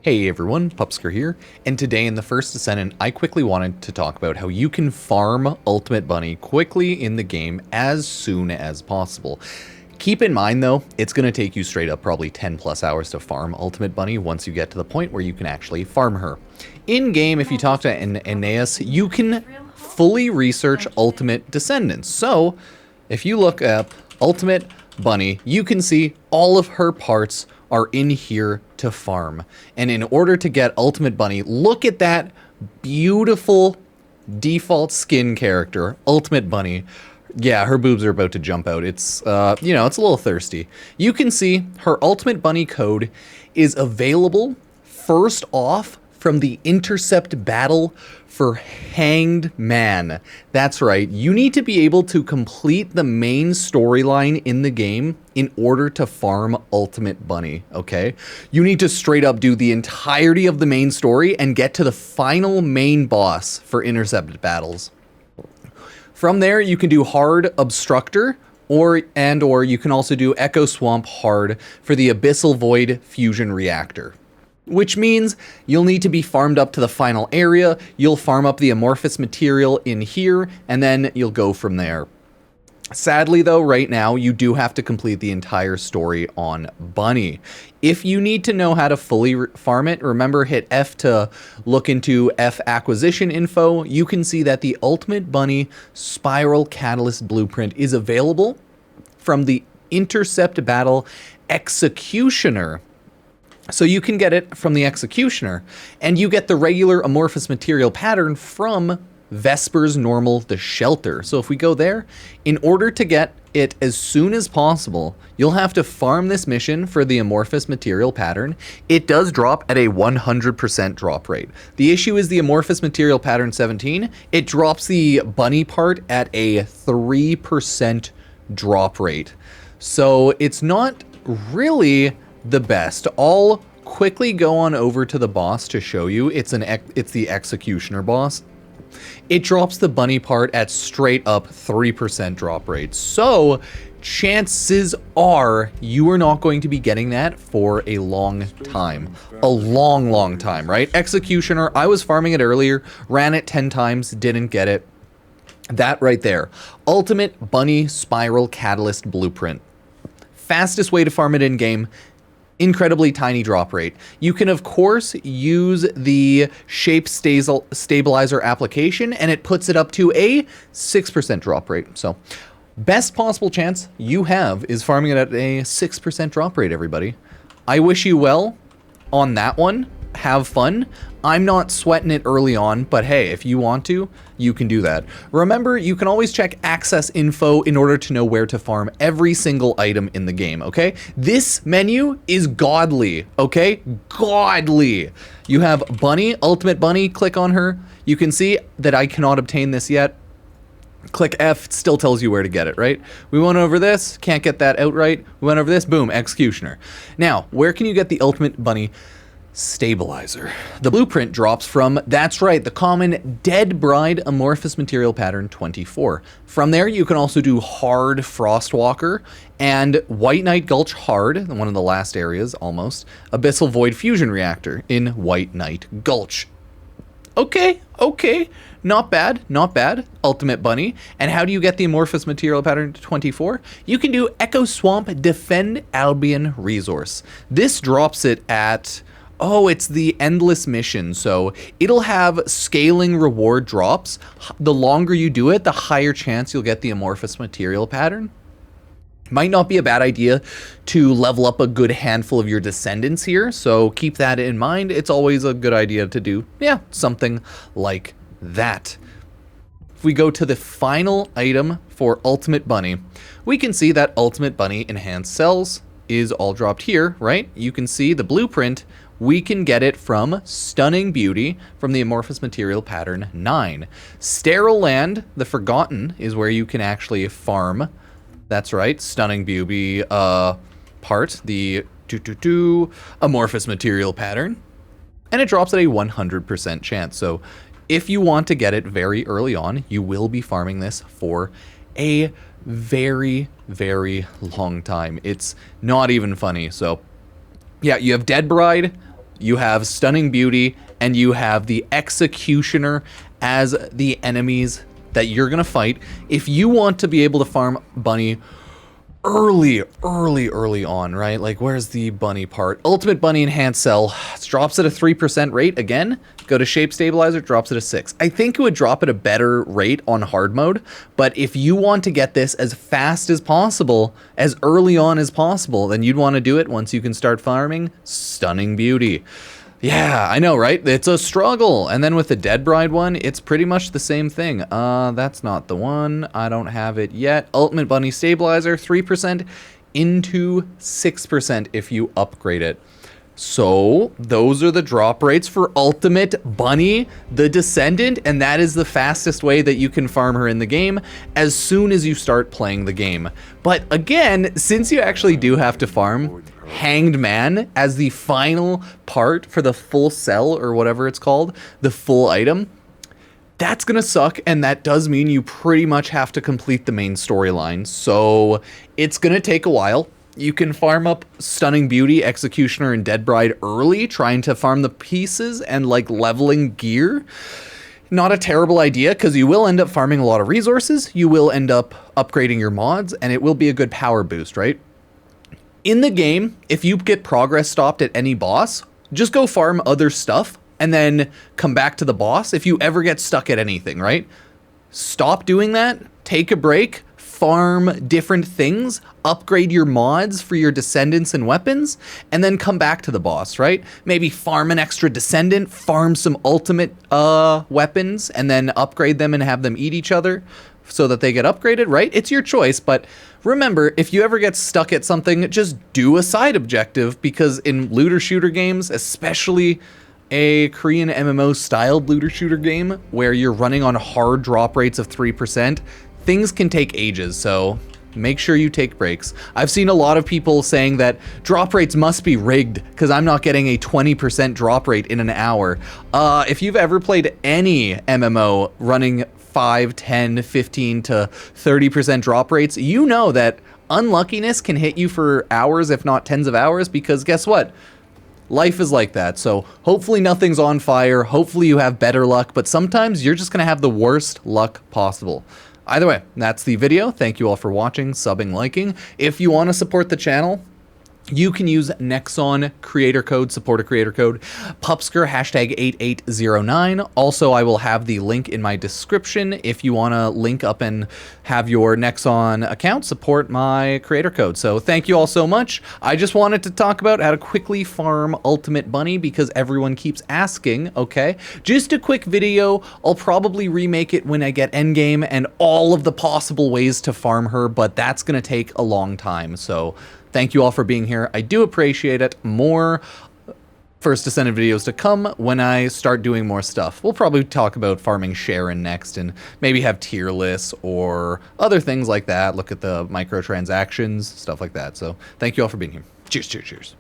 Hey everyone, Pupsker here, and today in the First Descendant, I quickly wanted to talk about how you can farm Ultimate Bunny quickly in the game as soon as possible. Keep in mind though, it's going to take you straight up probably 10 plus hours to farm Ultimate Bunny once you get to the point where you can actually farm her. In game, if you talk to Aeneas, you can fully research Ultimate Descendants. So, if you look up Ultimate Bunny, you can see all of her parts are in here to farm. And in order to get Ultimate Bunny, look at that beautiful default skin character, Ultimate Bunny. Yeah, her boobs are about to jump out. It's, you know, it's a little thirsty. You can see her Ultimate Bunny code is available first off from the Intercept battle for Hanged Man. That's right, you need to be able to complete the main storyline in the game in order to farm Ultimate Bunny, okay? You need to straight up do the entirety of the main story and get to the final main boss for Intercept battles. From there, you can do Hard Obstructor, or you can also do Echo Swamp Hard for the Abyssal Void Fusion Reactor. Which means you'll need to be farmed up to the final area, you'll farm up the amorphous material in here, and then you'll go from there. Sadly though, right now, you do have to complete the entire story on Bunny. If you need to know how to fully farm it, remember hit F to look into F acquisition info. You can see that the Ultimate Bunny Spiral Catalyst Blueprint is available from the Intercept Battle Executioner. So you can get it from the Executioner, and you get the regular amorphous material pattern from Vesper's Normal the Shelter. So if we go there, in order to get it as soon as possible, you'll have to farm this mission for the amorphous material pattern. It does drop at a 100% drop rate. The issue is the amorphous material pattern 17, it drops the bunny part at a 3% drop rate. So it's not really the best. I'll quickly go on over to the boss to show you. It's the Executioner boss. It drops the bunny part at straight up 3% drop rate. So chances are you are not going to be getting that for a long time. A long time, right? Executioner, I was farming it earlier, ran it 10 times, didn't get it. That right there. Ultimate Bunny Spiral Catalyst Blueprint. Fastest way to farm it in game. Incredibly tiny drop rate. You can of course use the shape stabilizer application and it puts it up to a 6% drop rate. So best possible chance you have is farming it at a 6% drop rate, everybody. I wish you well on that one. Have fun. I'm not sweating it early on, but hey, if you want to, you can do that. Remember, you can always check access info in order to know where to farm every single item in the game, okay? This menu is godly, okay? Godly. You have Bunny, Ultimate Bunny, click on her. You can see that I cannot obtain this yet. Click F, it still tells you where to get it, right? We went over this, can't get that outright. We went over this, boom, Executioner. Now, where can you get the Ultimate Bunny Stabilizer? The blueprint drops from, that's right, the common Dead Bride Amorphous Material Pattern 24. From there, you can also do Hard Frostwalker and White Knight Gulch Hard, one of the last areas almost, Abyssal Void Fusion Reactor in White Knight Gulch. Okay, not bad, Ultimate Bunny. And how do you get the Amorphous Material Pattern 24? You can do Echo Swamp Defend Albion Resource. This drops it at, oh, it's the endless mission, so it'll have scaling reward drops. The longer you do it, the higher chance you'll get the amorphous material pattern. Might not be a bad idea to level up a good handful of your descendants here, so keep that in mind. It's always a good idea to do, yeah, something like that. If we go to the final item for Ultimate Bunny, we can see that Ultimate Bunny Enhanced Cells is all dropped here, right? You can see the blueprint. We can get it from Stunning Beauty from the Amorphous Material Pattern 9. Sterile Land, the Forgotten, is where you can actually farm. That's right, Stunning Beauty part, the Amorphous Material Pattern. And it drops at a 100% chance. So if you want to get it very early on, you will be farming this for a very long time. It's not even funny. So yeah, you have Dead Bride, you have Stunning Beauty, and you have the Executioner as the enemies that you're going to fight. If you want to be able to farm Bunny early on, right? Like, where's the bunny part? Ultimate Bunny Enhanced Cell. It drops at a 3% rate. Again, go to Shape Stabilizer, drops at a 6. I think it would drop at a better rate on hard mode, but if you want to get this as fast as possible, as early on as possible, then you'd want to do it once you can start farming Stunning Beauty. Yeah, I know, right? It's a struggle. And then with the Dead Bride one, it's pretty much the same thing. That's not the one. I don't have it yet. Ultimate Bunny Stabilizer, 3% into 6% if you upgrade it. So those are the drop rates for Ultimate Bunny, the Descendant, and that is the fastest way that you can farm her in the game as soon as you start playing the game. But again, since you actually do have to farm Hanged Man as the final part for the full cell, or whatever it's called, the full item, that's gonna suck, and that does mean you pretty much have to complete the main storyline. So it's gonna take a while. You can farm up Stunning Beauty, Executioner, and Dead Bride early, trying to farm the pieces and like leveling gear. Not a terrible idea, because you will end up farming a lot of resources, you will end up upgrading your mods, and it will be a good power boost, right? In the game, if you get progress stopped at any boss, just go farm other stuff and then come back to the boss if you ever get stuck at anything, right? Stop doing that, take a break, farm different things, upgrade your mods for your Descendants and weapons, and then come back to the boss, right? Maybe farm an extra Descendant, farm some ultimate weapons, and then upgrade them and have them eat each other so that they get upgraded, right? It's your choice, but remember, if you ever get stuck at something, just do a side objective, because in looter shooter games, especially a Korean MMO styled looter shooter game where you're running on hard drop rates of 3%, things can take ages, so make sure you take breaks. I've seen a lot of people saying that drop rates must be rigged because I'm not getting a 20% drop rate in an hour. If you've ever played any MMO running 5, 10, 15 to 30% drop rates, you know that unluckiness can hit you for hours, if not tens of hours, because guess what? Life is like that. So hopefully nothing's on fire. Hopefully you have better luck, but sometimes you're just going to have the worst luck possible. Either way, that's the video. Thank you all for watching, subbing, liking. If you want to support the channel, you can use Nexon creator code, supporter creator code, Pupsker, hashtag 8809. Also, I will have the link in my description if you want to link up and have your Nexon account support my creator code. So thank you all so much. I just wanted to talk about how to quickly farm Ultimate Bunny because everyone keeps asking, okay? Just a quick video. I'll probably remake it when I get endgame and all of the possible ways to farm her, but that's going to take a long time. So thank you all for being here. I do appreciate it. More First Descendant videos to come when I start doing more stuff. We'll probably talk about farming Sharon next and maybe have tier lists or other things like that. Look at the microtransactions, stuff like that. So thank you all for being here. Cheers, cheers, cheers.